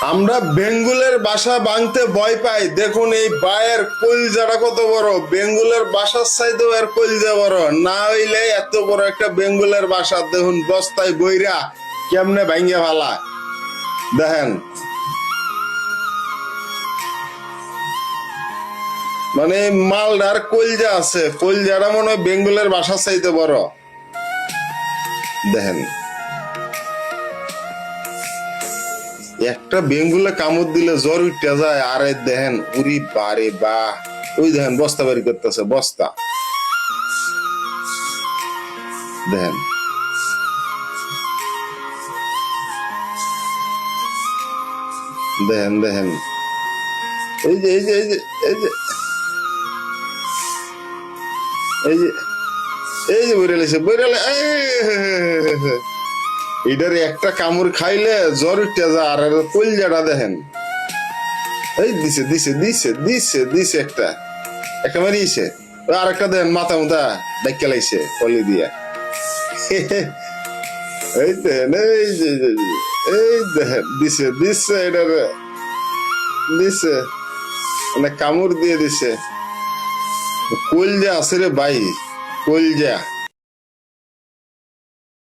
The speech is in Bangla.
আমরা বেঙ্গুলের বাসা ভাঙতে ভয় পাই, দেখুন এই বায়ের কলজাটা কত বড়, বেঙ্গুলের বাসার চাইতেও এর কলজা বড়, না হইলে এত বড় একটা বেঙ্গুলের বাসা দেখুন বস্তায় বইরা কেমনে ভাঙ্গে ফেলা দেখেন। মানে মালদার কলজা আছে, কলজাটা মনে হয় বেঙ্গুলের বাসার চাইতে বড় দেখেন। একটা বেঙ্গুলে কামড় দিলে জ্বর উঠে যায়, আরে দেখেন উরি বারে বা, ওই দেখেন বস্তা বের করতেছে, বস্তা দেখেন। দেখেন দেখেন এই যে এই যে এই যে এই যে এই যে এই যে বইরালেছে বইরালে, এটার একটা কামড় খাইলে জ্বর উঠে যায়, আর কলজাটা দেখেন। এই দিছে দিছে দিছে দিছে দিছে একটা একটা মারিয়েছে, আর একটা দেন মাথা মুথা ডাক্কা লাইছে কলি দিয়া। এই দেখেন এই যে এই দেখেন দিছে দিছে এটার দিছে, মানে কামড় দিয়ে দিছে। কলজা আছে রে ভাই, কলজা।